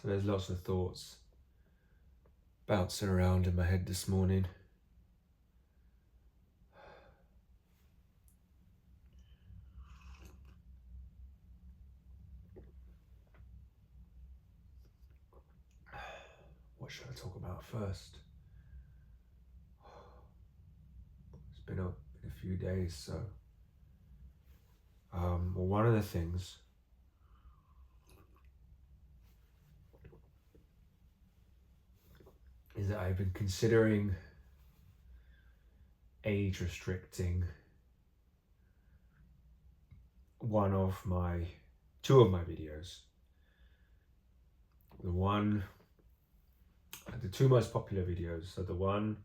So there's lots of thoughts bouncing around in my head this morning. What should I talk about first? It's been a few days, so well, one of the things is that I've been considering age restricting two of my videos. The two most popular videos. So the one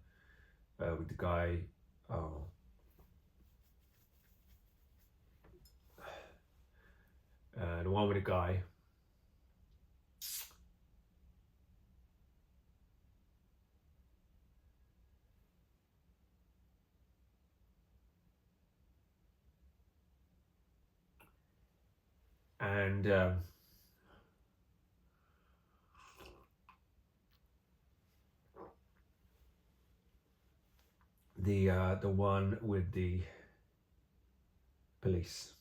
with the guy, the one with the guy and the one with the police.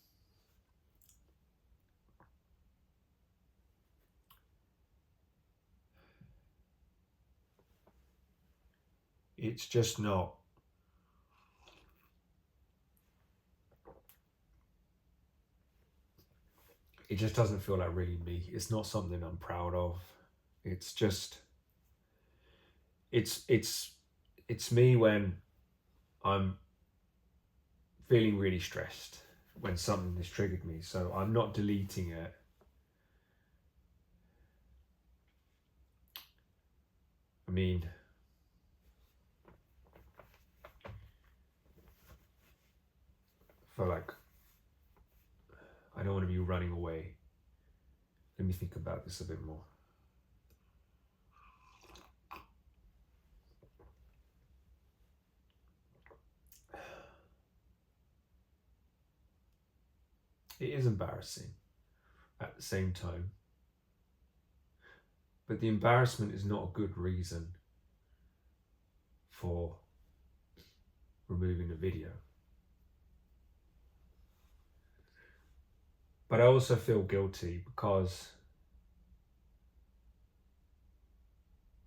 It's just not. It just doesn't feel like really me. It's not something I'm proud of. It's just. It's me when I'm feeling really stressed, when something has triggered me. So I'm not deleting it. I mean, I feel like I don't want to be running away. Let me think about this a bit more. It is embarrassing at the same time. But the embarrassment is not a good reason for removing the video. But I also feel guilty because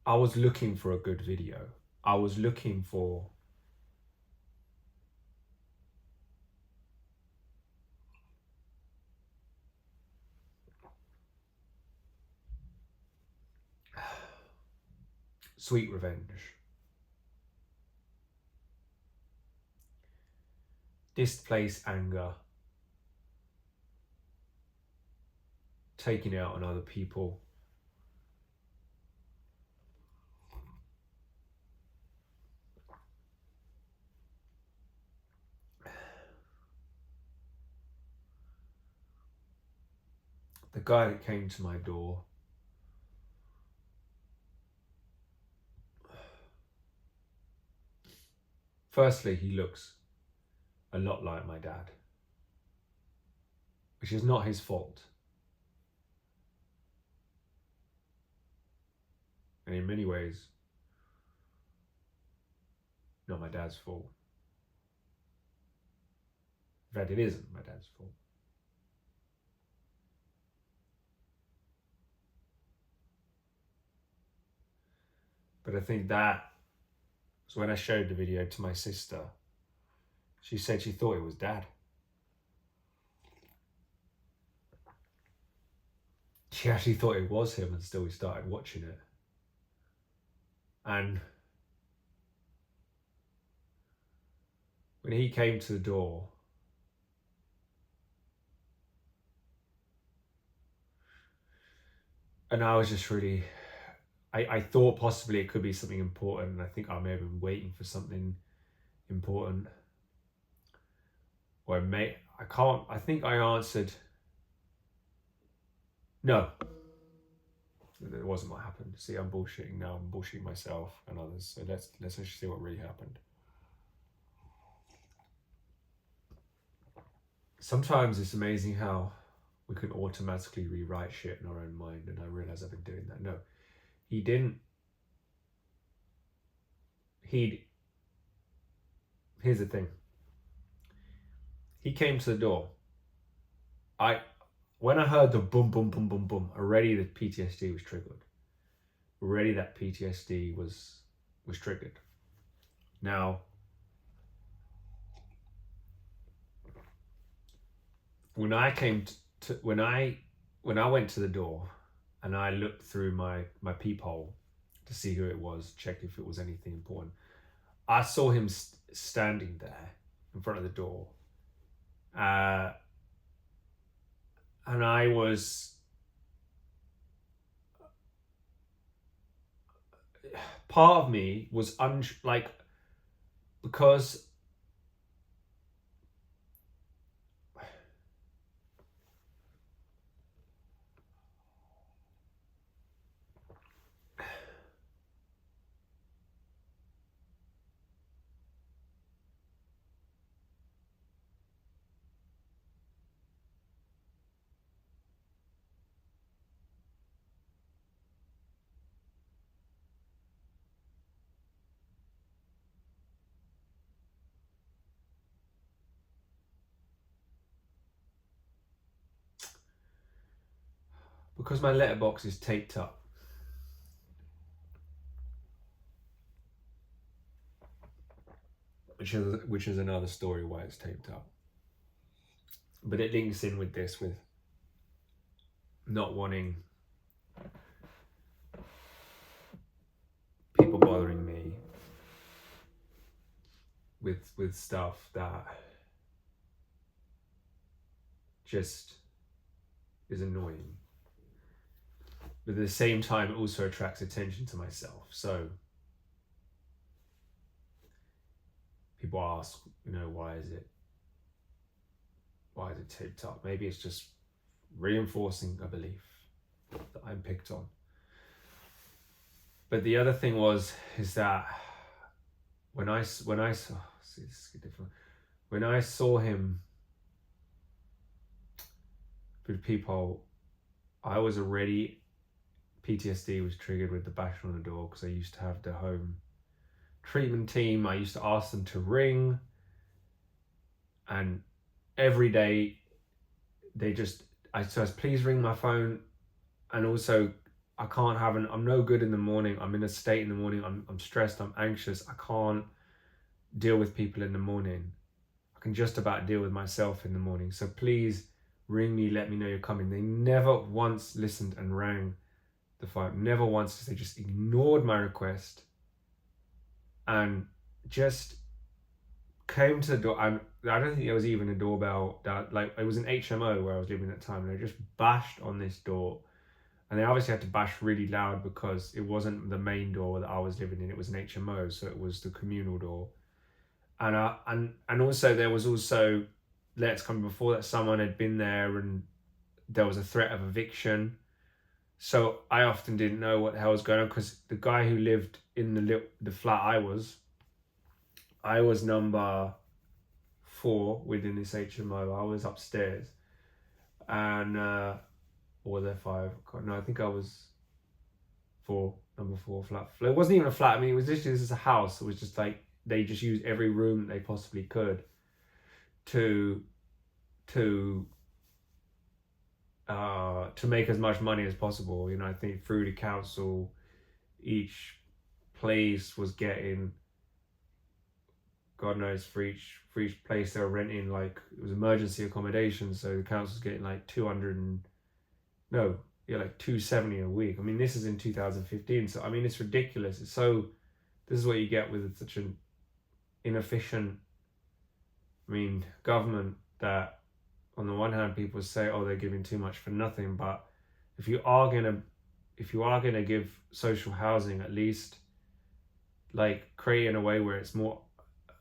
I was looking for a good video. I was looking for sweet revenge. Displaced anger. Taking it out on other people. The guy that came to my door, firstly, he looks a lot like my dad, which is not his fault. And in many ways, not my dad's fault. In fact, it isn't my dad's fault. But I think that was when I showed the video to my sister. She said she thought it was dad. She actually thought it was him until we started watching it. And when he came to the door, and I was just really, I thought possibly it could be something important. And I think I may have been waiting for something important. Or I think I answered, no. It wasn't what happened. See, I'm bullshitting now. I'm bullshitting myself and others. So let's actually see what really happened. Sometimes it's amazing how we can automatically rewrite shit in our own mind, and I realize I've been doing that. No, he didn't. Here's the thing. He came to the door. When I heard the boom, boom, boom, boom, boom, already the PTSD was triggered. Already that PTSD was triggered. Now, when I went to the door, and I looked through my peephole to see who it was, check if it was anything important, I saw him standing there in front of the door, and I was, part of me was because my letterbox is taped up. Which is another story why it's taped up. But it links in with this, with not wanting people bothering me with stuff that just is annoying. But at the same time, it also attracts attention to myself. So people ask, why is it taped up? Maybe it's just reinforcing a belief that I'm picked on. But the other thing is that when I saw him with people, I was already, PTSD was triggered with the bash on the door, because I used to have the home treatment team. I used to ask them to ring, and every day I said, please ring my phone. And also, I'm no good in the morning. I'm in a state in the morning. I'm stressed. I'm anxious. I can't deal with people in the morning. I can just about deal with myself in the morning. So please ring me. Let me know you're coming. They never once listened and rang the phone. Never once, because they just ignored my request and just came to the door. I don't think there was even a doorbell. It was an HMO where I was living at the time, and they just bashed on this door. And they obviously had to bash really loud, because it wasn't the main door that I was living in. It was an HMO, so it was the communal door. And also there was also letters coming before that someone had been there, and there was a threat of eviction. So I often didn't know what the hell was going on, because the guy who lived in the flat I was number 4 within this HMO. I was upstairs, and or was there 5? No, I think I was 4, number 4 flat. It wasn't even a flat. I mean, it was literally, this is a house. It was just like they just used every room they possibly could to make as much money as possible. I think through the council, each place was getting, God knows, for each place they were renting, like, it was emergency accommodation, so the council's getting like 270 a week. I mean, this is in 2015, so I mean, it's ridiculous. This is what you get with such an inefficient, government, that on the one hand people say, oh, they're giving too much for nothing, but if you are gonna give social housing, at least create in a way where it's more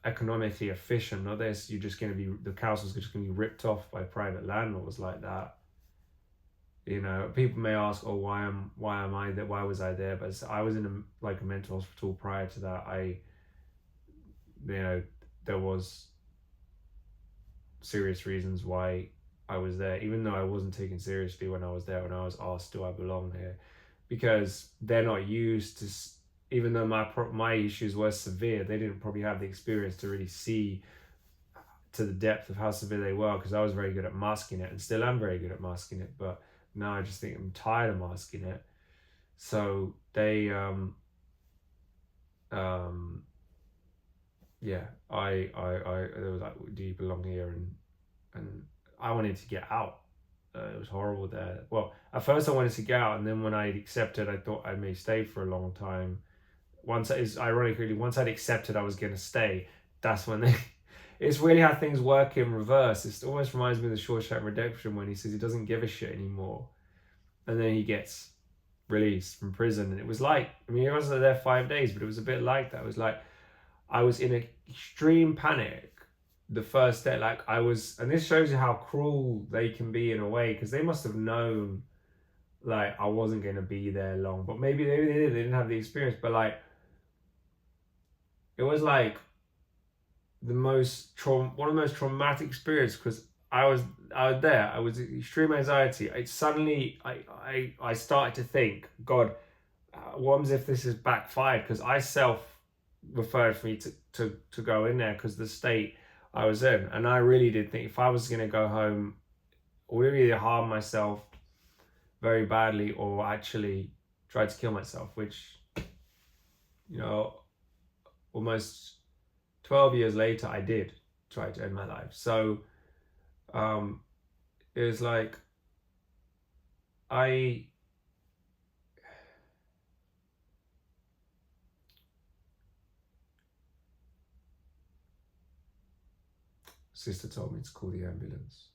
economically efficient. Not this, the council's just gonna be ripped off by private landlords like that. People may ask, oh, why am I there? Why was I there? But I was in a mental hospital prior to that. There was serious reasons why I was there, even though I wasn't taken seriously when I was there, when I was asked, do I belong here? Because they're not used to, even though my issues were severe, they didn't probably have the experience to really see to the depth of how severe they were, because I was very good at masking it and still am very good at masking it, but now I just think I'm tired of masking it. So they yeah, they were like, do you belong here? And I wanted to get out. It was horrible there. Well, at first I wanted to get out, and then when I accepted, I thought I may stay for a long time. Once I'd accepted I was going to stay, that's when they. It's really how things work in reverse. It almost reminds me of the Shawshank Redemption when he says he doesn't give a shit anymore, and then he gets released from prison. And it was like, I mean, he wasn't there 5 days, but it was a bit like that. It was like I was in an extreme panic the first day. Like I was, and this shows you how cruel they can be in a way, because they must have known like I wasn't going to be there long, but maybe they did. They didn't have the experience, but like it was like one of the most traumatic experience, because I was there. I was in extreme anxiety. I started to think, God, what happens if this is backfired? Because I referred for me to go in there because the state I was in, and I really did think if I was going to go home, I would either harm myself very badly or actually try to kill myself, which, you know, almost 12 years later I did try to end my life. So it was like sister told me to call the ambulance.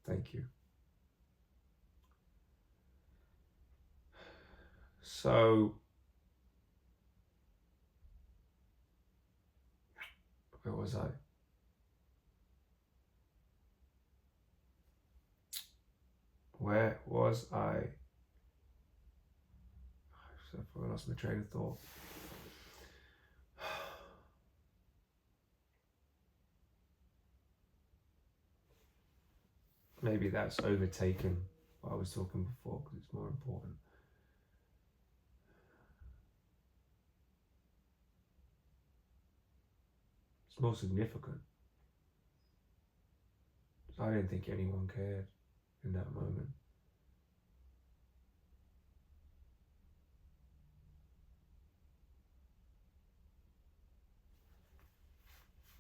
Thank you. So where was I? Where was I? I lost my train of thought. Maybe that's overtaken what I was talking before, because it's more important. It's more significant. I didn't think anyone cared in that moment.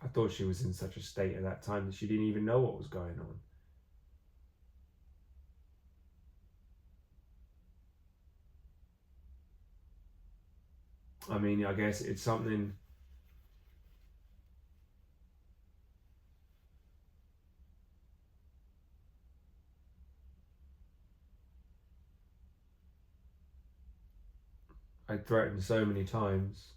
I thought she was in such a state at that time that she didn't even know what was going on. I mean, I guess it's something. I threatened so many times.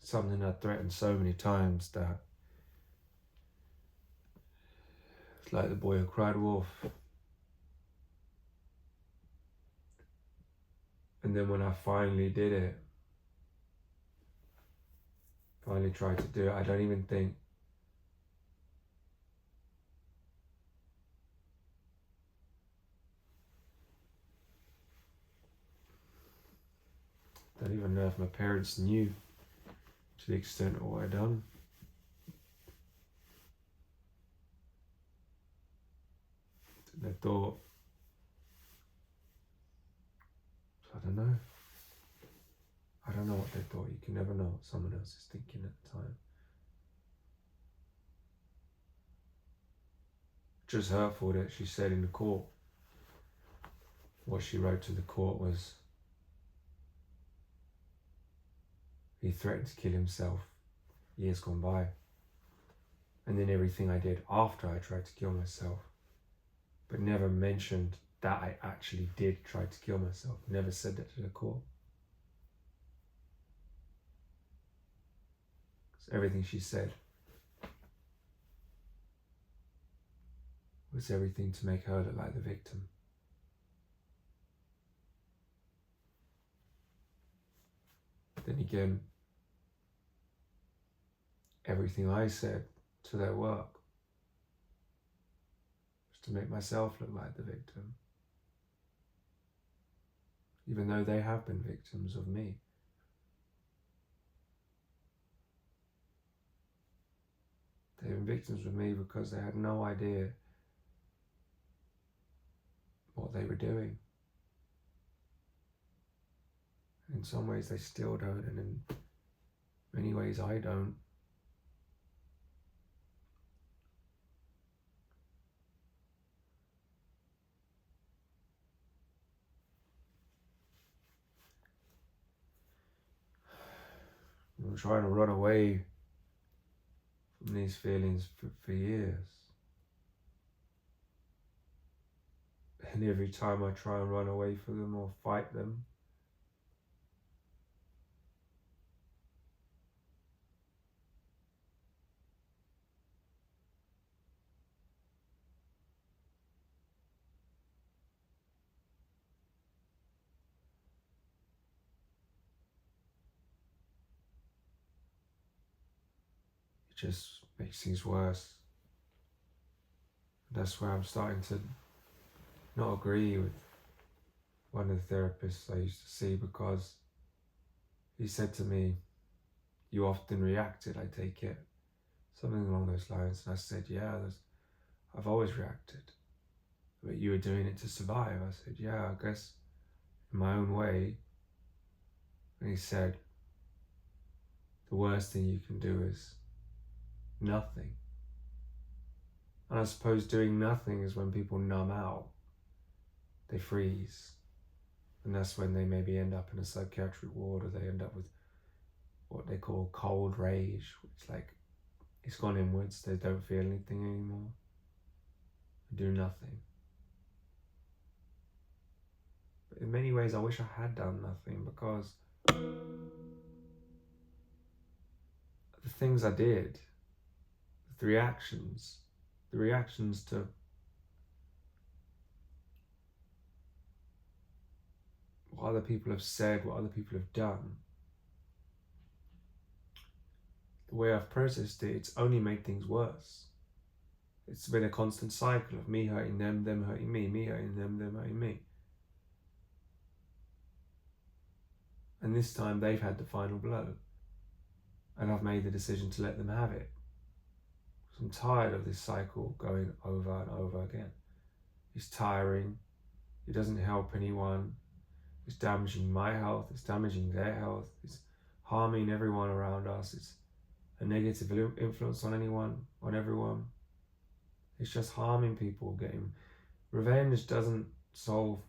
Something I threatened so many times that it's like the boy who cried wolf. And then when I finally did it, finally tried to do it, I don't even think know if my parents knew to the extent of what I'd done. And they thought, I don't know. I don't know what they thought. You can never know what someone else is thinking at the time. Just hurtful that she said in the court, what she wrote to the court was, He threatened to kill himself years gone by. And then everything I did after I tried to kill myself, but never mentioned that I actually did try to kill myself. Never said that to the court. So everything she said was everything to make her look like the victim. Then again, everything I said to their work was to make myself look like the victim, even though they have been victims of me. They've been victims of me because they had no idea what they were doing. In some ways they still don't, and in many ways I don't. I'm trying to run away from these feelings for years. And every time I try and run away from them or fight them, it just makes things worse. That's where I'm starting to not agree with one of the therapists I used to see, because he said to me, "You often reacted, I take it." Something along those lines. And I said, "Yeah, I've always reacted. But you were doing it to survive." I said, "Yeah, I guess in my own way." And he said, "The worst thing you can do is nothing." And I suppose doing nothing is when people numb out. They freeze. And that's when they maybe end up in a psychiatric ward, or they end up with what they call cold rage, which like it's gone inwards. They don't feel anything anymore. They do nothing. But in many ways, I wish I had done nothing, because the things I did, the reactions to what other people have said, what other people have done, the way I've processed it, it's only made things worse. It's been a constant cycle of me hurting them, them hurting me hurting them hurting me. And this time they've had the final blow. And I've made the decision to let them have it. I'm tired of this cycle going over and over again. It's tiring. It doesn't help anyone. It's damaging my health. It's damaging their health. It's harming everyone around us. It's a negative influence on everyone. It's just harming people. Getting revenge doesn't solve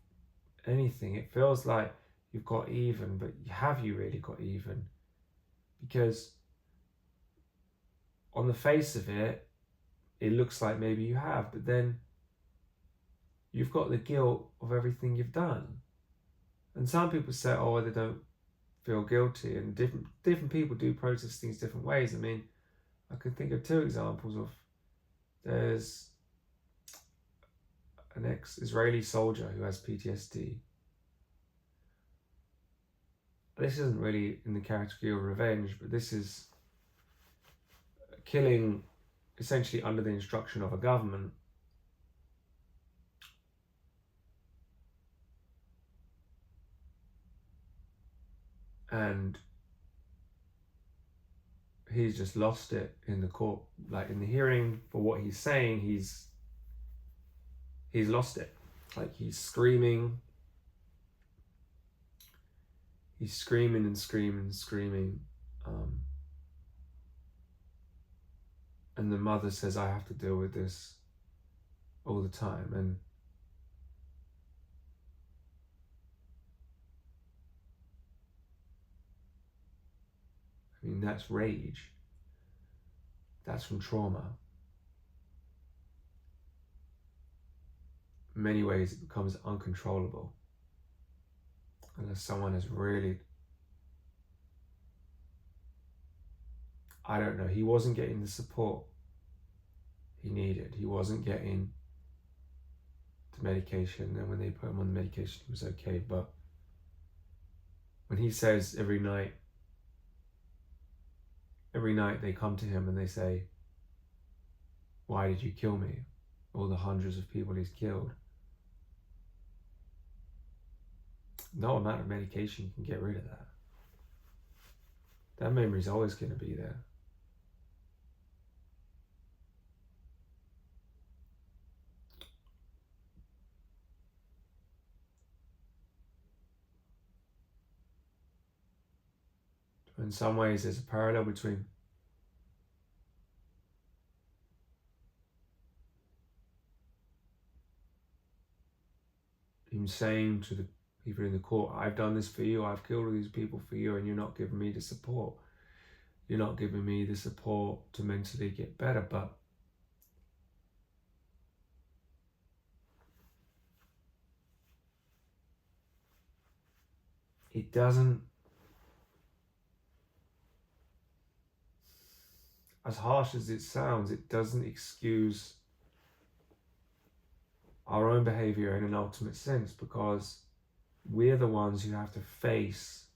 anything. It feels like you've got even, but have you really got even? Because on the face of it, it looks like maybe you have, but then you've got the guilt of everything you've done. And some people say, oh, they don't feel guilty, and different people do process things different ways. I mean, I could think of two examples of, there's an ex-Israeli soldier who has PTSD. This isn't really in the category of revenge, but this is killing essentially under the instruction of a government. And he's just lost it in the court, like in the hearing for what he's saying. He's lost it. Like he's screaming and screaming. And the mother says, I have to deal with this all the time. And that's rage. That's from trauma. In many ways, it becomes uncontrollable unless someone has really, I don't know, he wasn't getting the support he needed. He wasn't getting the medication, and when they put him on the medication, he was okay. But when he says every night they come to him and they say, why did you kill me? All the hundreds of people he's killed. No amount of medication can get rid of that. That memory's always going to be there. In some ways, there's a parallel between him saying to the people in the court, I've done this for you, I've killed all these people for you, and you're not giving me the support. You're not giving me the support to mentally get better. But it doesn't, as harsh as it sounds, it doesn't excuse our own behavior in an ultimate sense, because we're the ones who have to face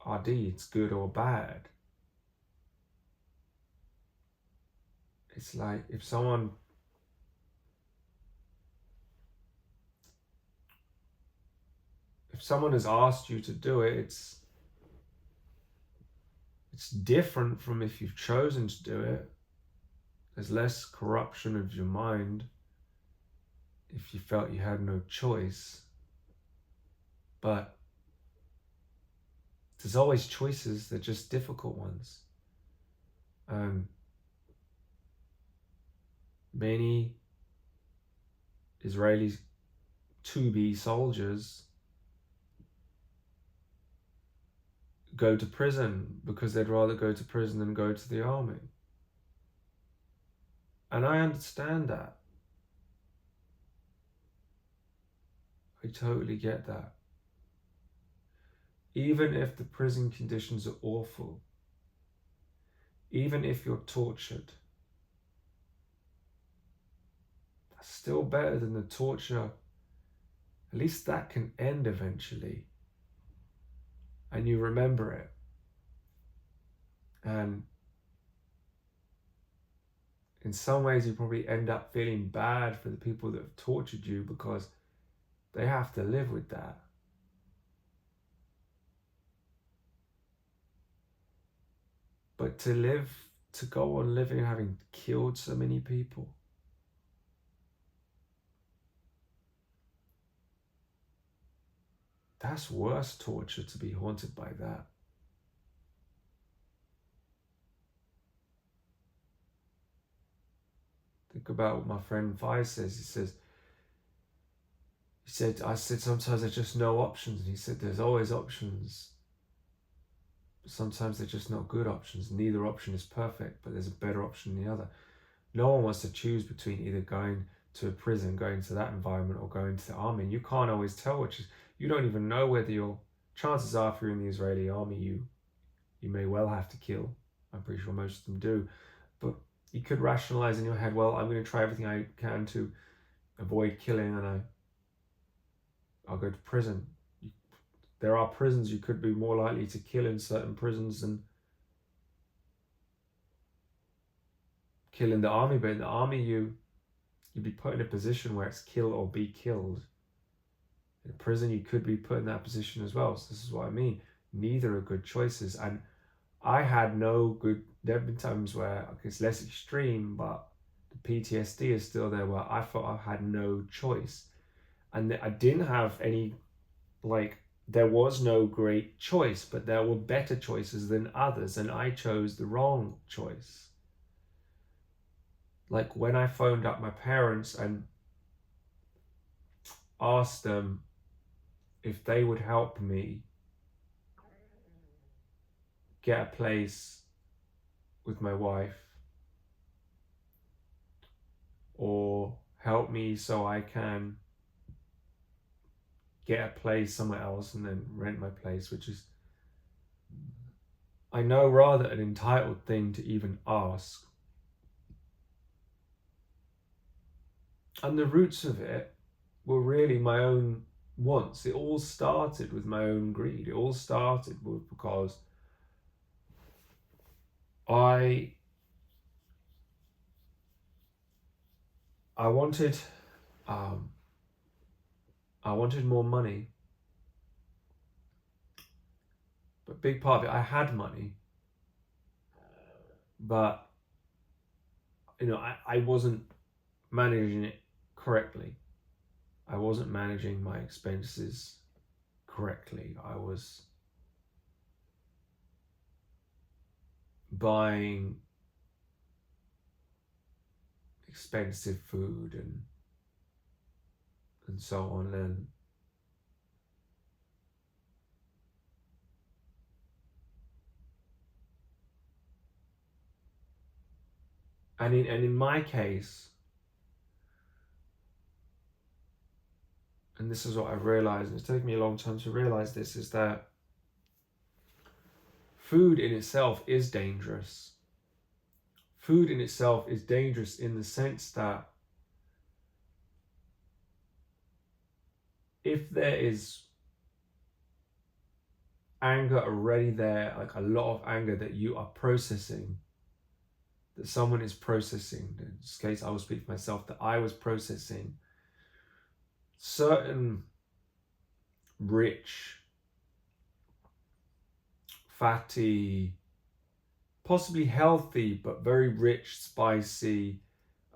our deeds, good or bad. It's like if someone has asked you to do it, it's different from if you've chosen to do it. There's less corruption of your mind if you felt you had no choice. But there's always choices, they're just difficult ones. Many Israeli to-be soldiers go to prison because they'd rather go to prison than go to the army. And I understand that. I totally get that. Even if the prison conditions are awful, even if you're tortured, that's still better than the torture. At least that can end eventually. And you remember it. And in some ways, you probably end up feeling bad for the people that have tortured you because they have to live with that. But to go on living having killed so many people, that's worse torture, to be haunted by that. Think about what my friend Vi says. I said, sometimes there's just no options. And he said, there's always options. But sometimes they're just not good options. Neither option is perfect, but there's a better option than the other. No one wants to choose between either going to a prison, going to that environment, or going to the army. And you can't always tell which is, you don't even know whether your chances are, if you're in the Israeli army, you may well have to kill. I'm pretty sure most of them do. But you could rationalize in your head, well, I'm going to try everything I can to avoid killing, and I'll go to prison. There are prisons you could be more likely to kill in certain prisons than kill in the army. But in the army, you'd be put in a position where it's kill or be killed. In prison, you could be put in that position as well. So this is what I mean. Neither are good choices. And I had no good, there have been times where it's less extreme, but the PTSD is still there, where I thought I had no choice. And I didn't have any, there was no great choice, but there were better choices than others, and I chose the wrong choice. Like when I phoned up my parents and asked them if they would help me get a place with my wife, or help me so I can get a place somewhere else and then rent my place, which is, I know, rather an entitled thing to even ask. And the roots of it were really my own wants. It all started with my own greed. It all started with because I wanted more money. But big part of it, I had money, but I wasn't managing it correctly. I wasn't managing my expenses correctly. I was buying expensive food and so on, and in my case, and this is what I've realized, and it's taken me a long time to realize this, is that food in itself is dangerous. Food in itself is dangerous in the sense that if there is anger already there, like a lot of anger that you are processing, that someone is processing, in this case I will speak for myself, that I was processing certain rich, fatty, possibly healthy, but very rich, spicy,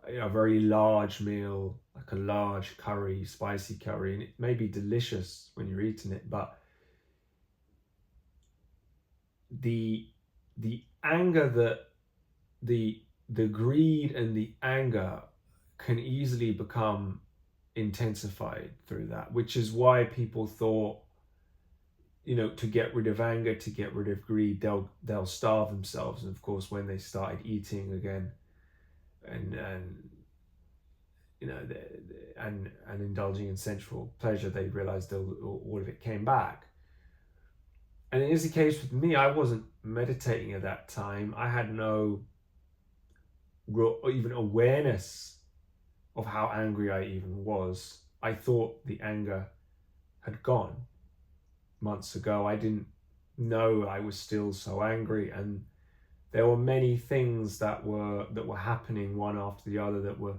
a very large meal, like a large curry, spicy curry, and it may be delicious when you're eating it, but the anger, the greed and the anger can easily become intensified through that, which is why people thought, to get rid of anger, to get rid of greed, they'll starve themselves. And of course, when they started eating again and indulging in sensual pleasure, they realized all of it came back. And it is the case with me. I wasn't meditating at that time. I had no real even awareness of how angry I even was. I thought the anger had gone months ago. I didn't know I was still so angry, and there were many things that were happening one after the other that were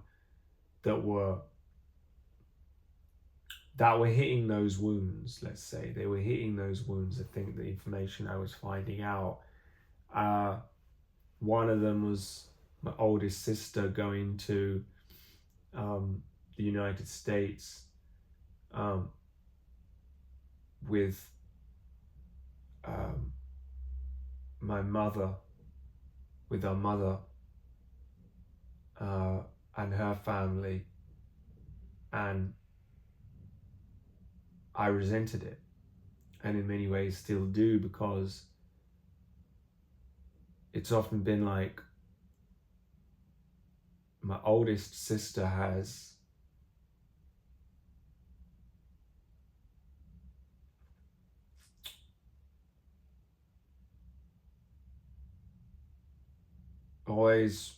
hitting those wounds. Let's say they were hitting those wounds. I think the information I was finding out, one of them was my oldest sister going to the United States with my mother, with our mother and her family, and I resented it, and in many ways still do, because it's often been like my oldest sister has always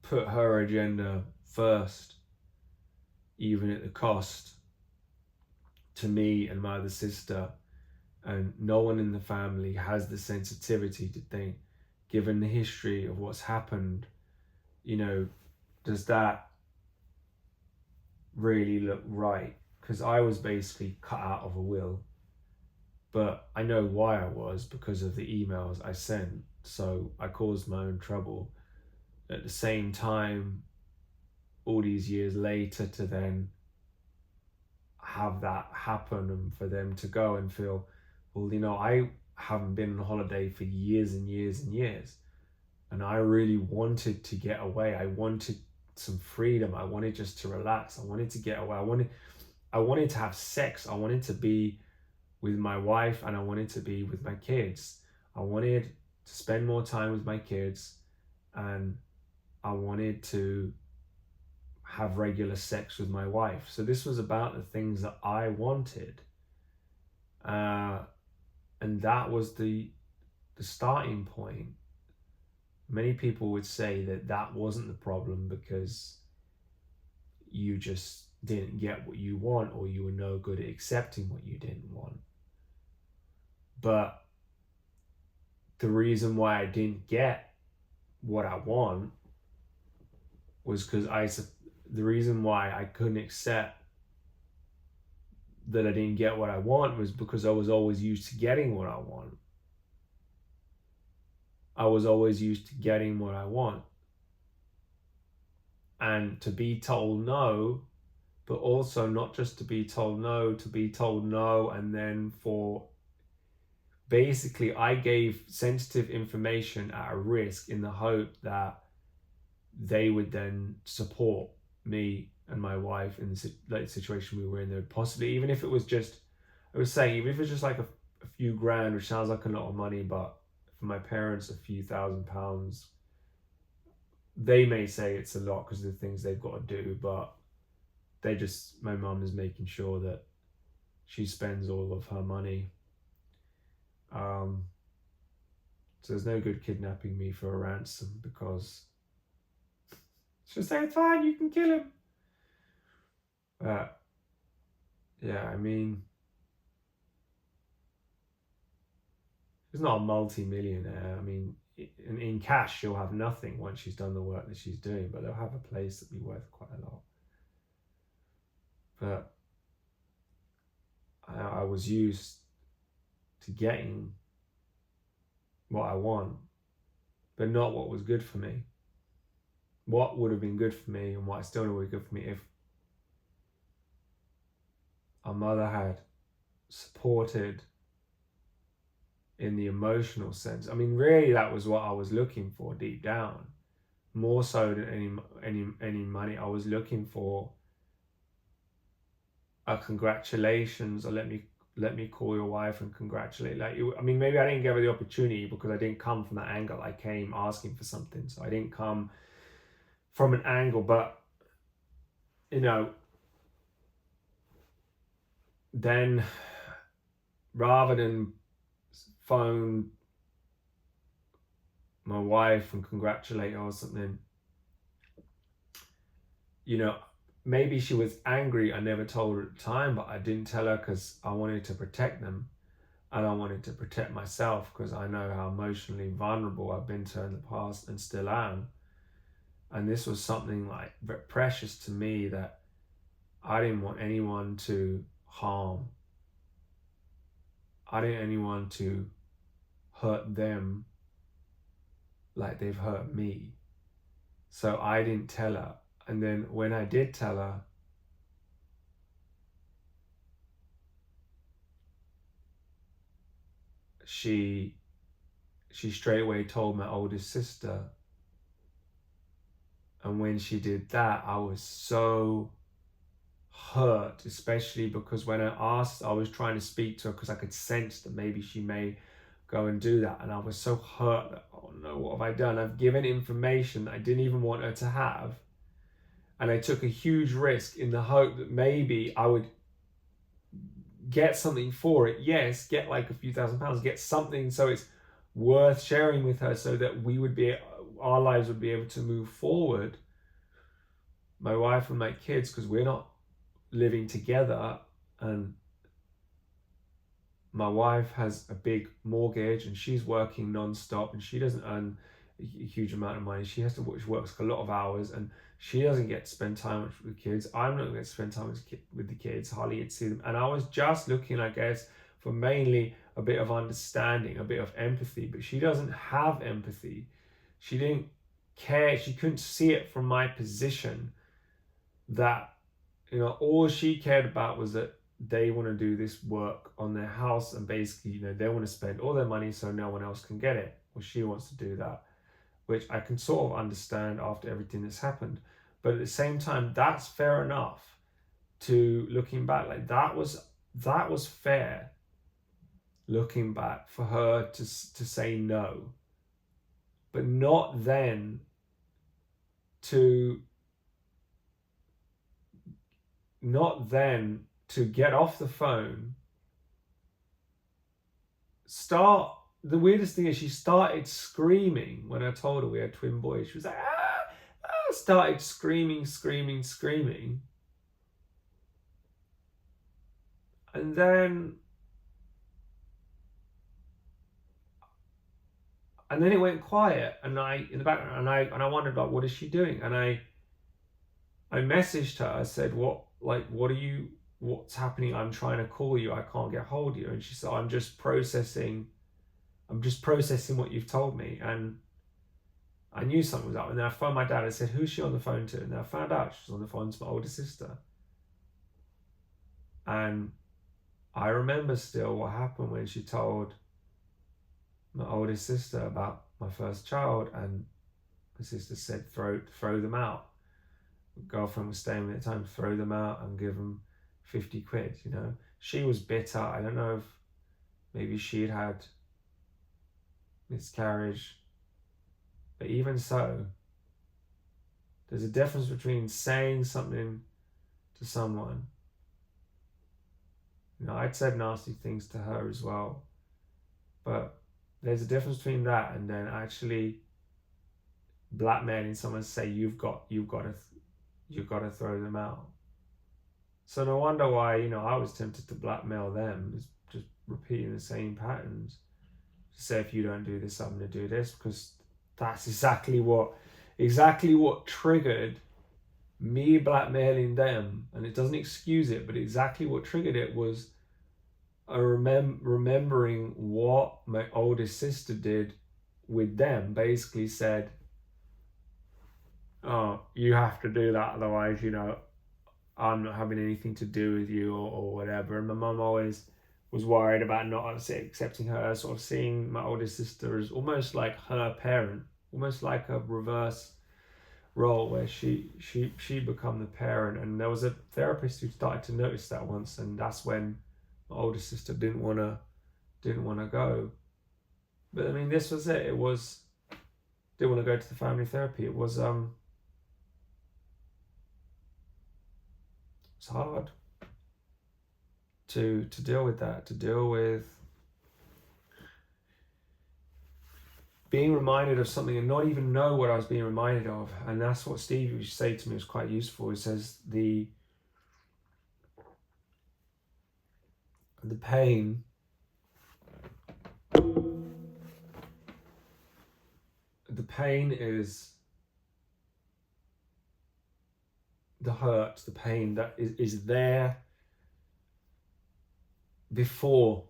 put her agenda first, even at the cost to me and my other sister. And no one in the family has the sensitivity to think, given the history of what's happened, does that really look right? Because I was basically cut out of a will. But I know why I was, because of the emails I sent. So I caused my own trouble. At the same time, all these years later, to then have that happen and for them to go and feel, well, I haven't been on holiday for years and years and years. And I really wanted to get away. I wanted some freedom. I wanted just to relax. I wanted to get away. I wanted to have sex. I wanted to be with my wife, and I wanted to be with my kids. I wanted to spend more time with my kids, and I wanted to have regular sex with my wife. So this was about the things that I wanted. And that was the starting point. Many people would say that that wasn't the problem because you just didn't get what you want, or you were no good at accepting what you didn't want. But the reason why I didn't get what I want was because the reason why I couldn't accept that I didn't get what I want was because I was always used to getting what I want. I was always used to getting what I want. And to be told no, but also not just to be told no, and then for basically I gave sensitive information at a risk in the hope that they would then support me and my wife in the situation we were in. There possibly, even if it was just, I was saying, even if it's just like a few grand, which sounds like a lot of money, but for my parents, a few £1,000s, they may say it's a lot because of the things they've got to do, but my mum is making sure that she spends all of her money. So there's no good kidnapping me for a ransom, because she'll say, it's fine, you can kill him. But yeah, I mean, she's not a multi-millionaire. I mean, in cash, she'll have nothing once she's done the work that she's doing, but they'll have a place that'll be worth quite a lot. But I was used to getting what I want, but not what was good for me. What would have been good for me, and what I still know would be good for me, if our mother had supported in the emotional sense. I mean, really, that was what I was looking for deep down, more so than any money. I was looking for a congratulations, or let me call your wife and congratulate. Like, I mean, maybe I didn't give her the opportunity because I didn't come from that angle. I came asking for something, so I didn't come from an angle. But then rather than phone my wife and congratulate her or something, maybe she was angry. I never told her at the time, but I didn't tell her because I wanted to protect them, and I wanted to protect myself because I know how emotionally vulnerable I've been to in the past and still am. And this was something like very precious to me that I didn't want anyone to harm. I didn't want anyone to hurt them like they've hurt me. So I didn't tell her. And then when I did tell her, she straight away told my oldest sister. And when she did that, I was so hurt, especially because when I asked, I was trying to speak to her because I could sense that maybe she may go and do that. And I was so hurt that, oh no, what have I done? I've given information that I didn't even want her to have. And I took a huge risk in the hope that maybe I would get something for it. Yes, get like a few £1,000s, get something so it's worth sharing with her, so that our lives would be able to move forward. My wife and my kids, because we're not living together, and my wife has a big mortgage and she's working non-stop, and she doesn't earn a huge amount of money. She works a lot of hours, and she doesn't get to spend time with the kids. I'm not going to spend time with the kids, hardly get to see them. And I was just looking, I guess, for mainly a bit of understanding, a bit of empathy. But she doesn't have empathy. She didn't care. She couldn't see it from my position that, all she cared about was that they want to do this work on their house, and basically, they want to spend all their money so no one else can get it. Well, she wants to do that, which I can sort of understand after everything that's happened. But at the same time, that's fair enough. To looking back, like that was fair. looking back, for her to say no, but not then to get off the phone. The weirdest thing is she started screaming when I told her we had twin boys. She was like, started screaming. And then it went quiet, and in the background, and I wondered, like, what is she doing? And I messaged her. I said, what's happening? I'm trying to call you. I can't get hold of you. And she said, I'm just processing what you've told me. And I knew something was up. And then I phoned my dad. I said, who's she on the phone to? And then I found out she was on the phone to my older sister. And I remember still what happened when she told my oldest sister about my first child, and my sister said, throw them out. My girlfriend was staying with me at the time, throw them out and give them 50 quid, you know. She was bitter. I don't know if maybe she'd had miscarriage, but even so, there's a difference between saying something to someone. You know, I'd said nasty things to her as well, but there's a difference between that and then actually blackmailing someone to say you've got to throw them out. So no wonder why, you know, I was tempted to blackmail them, just repeating the same patterns. To say, if you don't do this, I'm going to do this, because that's exactly what triggered me blackmailing them. And it doesn't excuse it, but exactly what triggered it was remembering what my oldest sister did with them. Basically said, oh, you have to do that, otherwise, you know, I'm not having anything to do with you, or whatever. And my mum always was worried about not accepting her, sort of seeing my oldest sister as almost like her parent, almost like a reverse role where she become the parent. And there was a therapist who started to notice that once, and that's when my older sister didn't want to go. But I mean, this was it. It was, didn't want to go to the family therapy. It was it's hard to deal with that, to deal with being reminded of something and not even know what I was being reminded of. And that's what Steve used to say to me, was quite useful. He says the pain is the hurt, the pain that is there before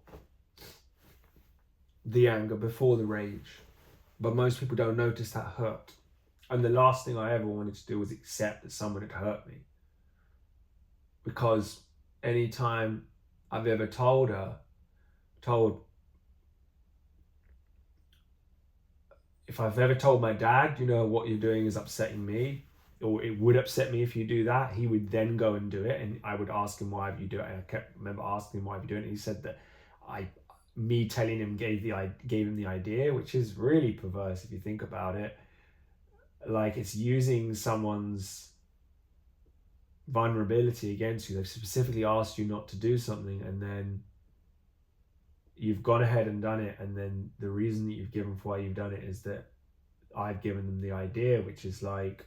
the anger, before the rage. But most people don't notice that hurt. And the last thing I ever wanted to do was accept that someone had hurt me. Because anytime I've ever told if I've ever told my dad, you know, what you're doing is upsetting me, or it would upset me if you do that, he would then go and do it, and I would ask him, why have you do it? And I remember asking him, why have you doing it? And he said that me telling him gave him the idea, which is really perverse if you think about it. Like, it's using someone's vulnerability against you. They've specifically asked you not to do something, and then you've gone ahead and done it, and then the reason that you've given for why you've done it is that I've given them the idea, which is like,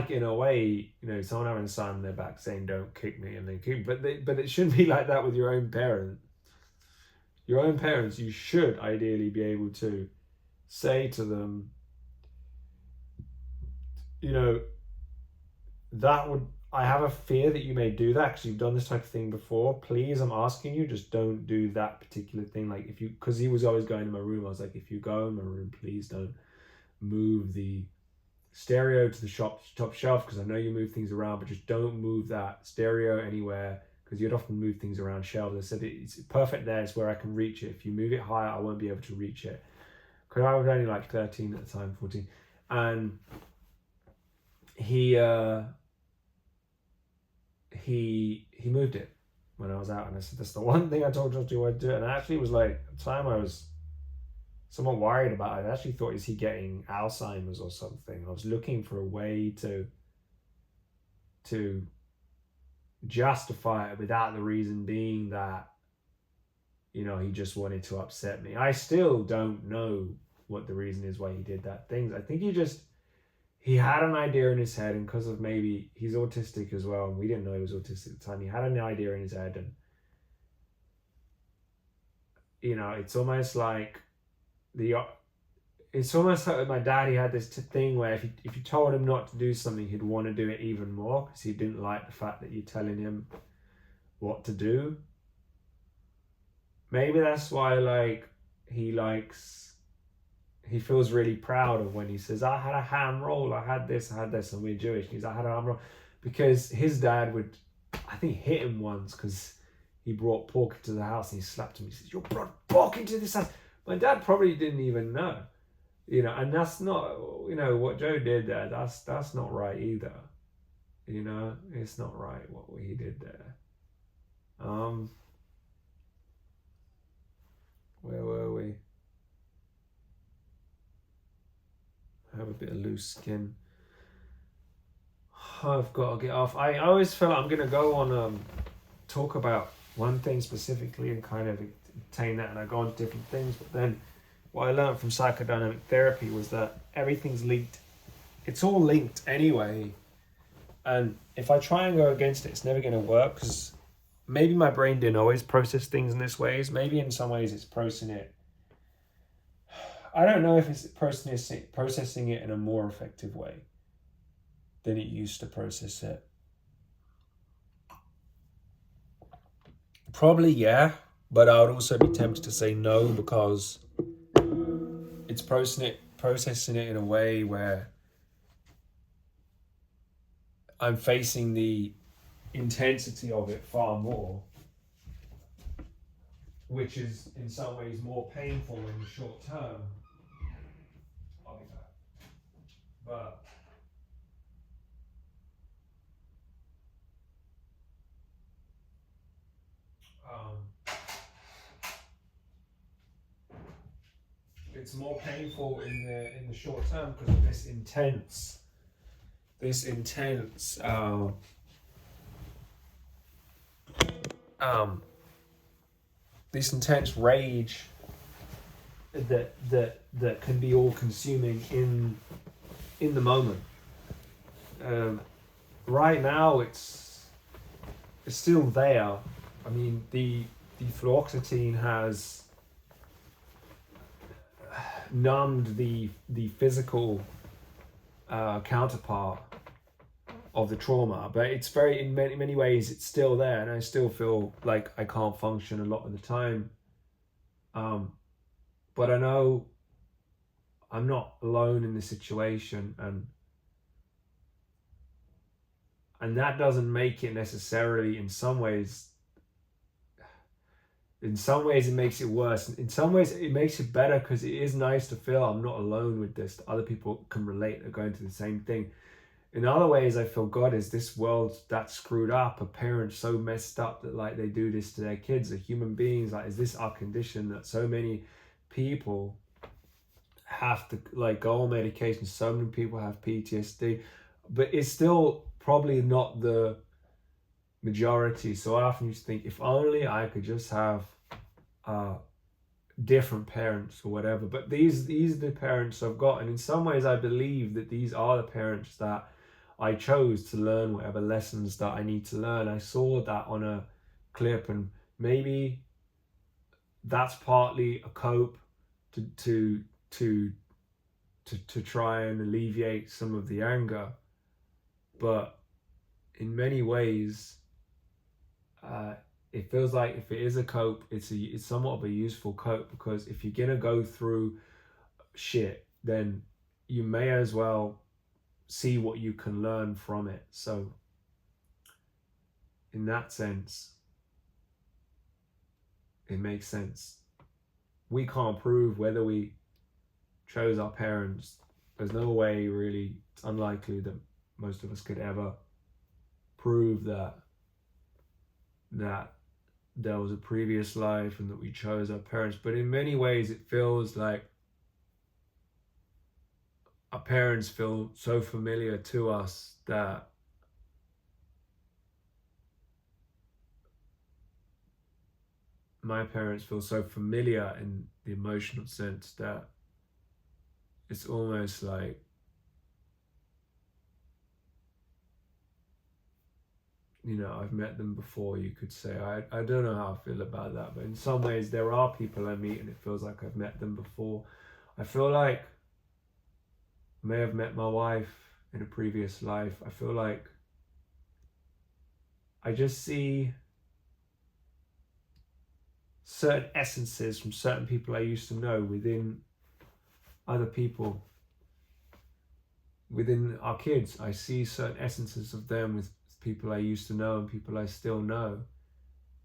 in a way, you know, someone having a son on their back saying, don't kick me, and they kick, but it shouldn't be like that with your own parent. Your own parents, you should ideally be able to say to them, you know, I have a fear that you may do that because you've done this type of thing before. Please, I'm asking you, just don't do that particular thing. Like, because he was always going to my room, I was like, if you go in my room, please don't move the stereo to the top shelf, because I know you move things around, but just don't move that stereo anywhere, because you'd often move things around shelves. I said, it's perfect there, it's where I can reach it. If you move it higher, I won't be able to reach it. Because I was only like 13 at the time, 14. And he he moved it when I was out, and I said, that's the one thing I told Joshua I'd do. And actually it was like, at the time I was somewhat worried about it. I actually thought, is he getting Alzheimer's or something? I was looking for a way to justify it without the reason being that, you know, he just wanted to upset me. I still don't know what the reason is why he did that things. I think he had an idea in his head, and because of maybe he's autistic as well, and we didn't know he was autistic at the time, he had an idea in his head, and you know, it's almost like my dad. He had this thing where if you told him not to do something, he'd want to do it even more because he didn't like the fact that you're telling him what to do. Maybe that's why he feels really proud of when he says, I had a ham roll, I had this, and we're Jewish. And he's like, I had a ham roll. Because his dad would, I think, hit him once because he brought pork into the house and he slapped him. He says, you brought pork into this house. My dad probably didn't even know. You know, and that's not, you know, what Joe did there, that's not right either. You know, it's not right what he did there. Where were we? I have a bit of loose skin. I've got to get off. I always feel like I'm gonna go on talk about one thing specifically and kind of attain that, and I go on to different things. But then what I learned from psychodynamic therapy was that everything's linked. It's all linked anyway. And if I try and go against it, it's never going to work, because maybe my brain didn't always process things in this ways. Maybe in some ways it's processing it. I don't know if it's processing it in a more effective way than it used to process it. Probably, yeah. But I would also be tempted to say no, because it's processing it in a way where I'm facing the intensity of it far more, which is in some ways more painful in the short term. I'll be back. But it's more painful in the short term because of this intense rage that can be all consuming in the moment. Right now it's still there. I mean, the fluoxetine has numbed the physical counterpart of the trauma, but it's very, in many ways it's still there, and I still feel like I can't function a lot of the time. But I know I'm not alone in the situation, and that doesn't make it necessarily, in some ways it makes it worse. In some ways it makes it better, because it is nice to feel I'm not alone with this. Other people can relate, they're going through the same thing. In other ways, I feel, God, is this world that screwed up? Are parents so messed up that like they do this to their kids? Are human beings, like, is this our condition that so many people have to like go on medication? So many people have PTSD, but it's still probably not the majority. So I often used to think, if only I could just have different parents or whatever. But these are the parents I've got, and in some ways I believe that these are the parents that I chose to learn whatever lessons that I need to learn. I saw that on a clip, and maybe that's partly a cope to try and alleviate some of the anger. But in many ways, it feels like if it is a cope, it's somewhat of a useful cope, because if you're gonna go through shit, then you may as well see what you can learn from it. So in that sense, it makes sense. We can't prove whether we chose our parents. There's no way, really. It's unlikely that most of us could ever prove that that there was a previous life and that we chose our parents, but in many ways it feels like our parents feel so familiar to us that my parents feel so familiar in the emotional sense that it's almost like, you know, I've met them before, you could say. I don't know how I feel about that, but in some ways there are people I meet and it feels like I've met them before. I feel like I may have met my wife in a previous life. I feel like I just see certain essences from certain people I used to know within other people, within our kids. I see certain essences of them with people I used to know and people I still know.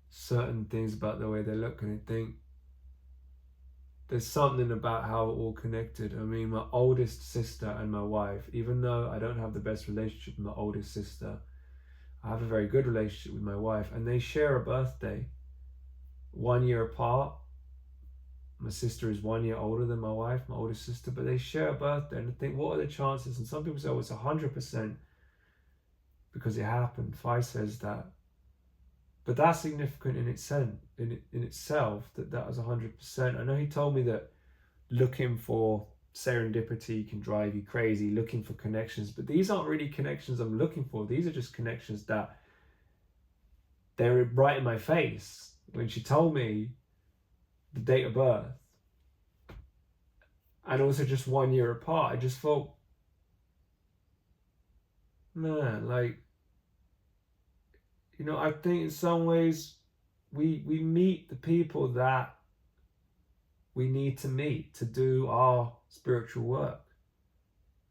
Certain things about the way they look, and I think there's something about how we're all connected. I mean, my oldest sister and my wife, even though I don't have the best relationship with my oldest sister, I have a very good relationship with my wife, and they share a birthday 1 year apart. My sister is 1 year older than my wife, my oldest sister, but they share a birthday, and I think, what are the chances? And some people say, oh, it's 100% because it happened. Fi says that. But that's significant in itself, that was 100%. I know he told me that looking for serendipity can drive you crazy, looking for connections, but these aren't really connections I'm looking for. These are just connections that they're right in my face. When she told me the date of birth and also just 1 year apart, I just thought, man, like, you know, I think in some ways we meet the people that we need to meet to do our spiritual work.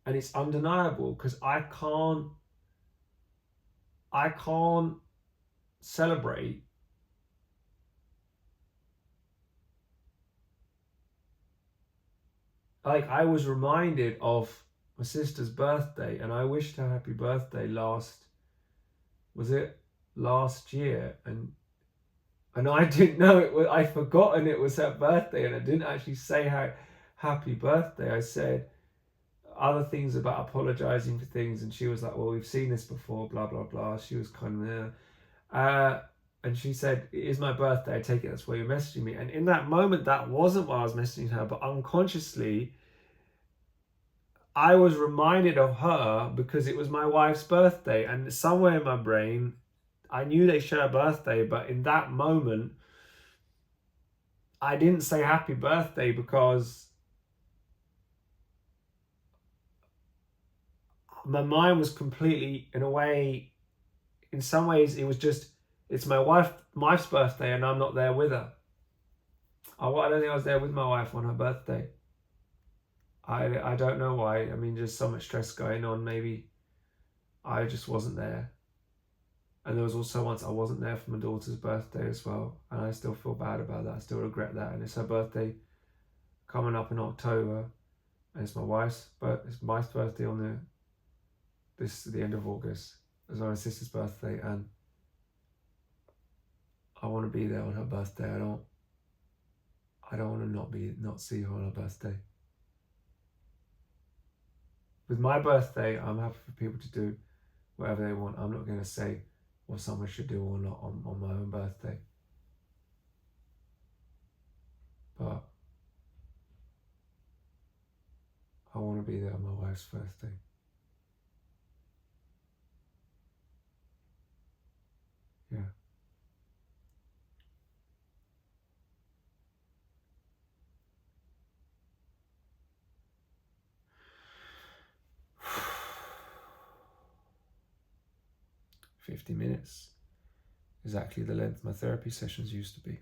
And it's undeniable because I can't celebrate like I was reminded of my sister's birthday, and I wished her happy birthday last year, and I didn't know it was, I'd forgotten it was her birthday, and I didn't actually say how happy birthday. I said other things about apologizing for things, and she was like, well, we've seen this before, blah blah blah. She was kind of there, and she said, it is my birthday, I take it that's why you're messaging me. And in that moment, that wasn't why I was messaging her, but unconsciously I was reminded of her because it was my wife's birthday, and somewhere in my brain I knew they share a birthday, but in that moment I didn't say happy birthday because my mind was completely, in a way, in some ways, it was just, it's my wife's birthday and I'm not there with her. I don't think I was there with my wife on her birthday. I don't know why. I mean, there's so much stress going on. Maybe I just wasn't there. And there was also once I wasn't there for my daughter's birthday as well. And I still feel bad about that. I still regret that. And it's her birthday coming up in October. And it's my wife's birthday on the end of August. It's my sister's birthday, and I want to be there on her birthday. I don't want to not see her on her birthday. With my birthday, I'm happy for people to do whatever they want. I'm not going to say what someone should do or not on my own birthday. But I want to be there on my wife's birthday. Yeah. "50 minutes, exactly the length my therapy sessions used to be."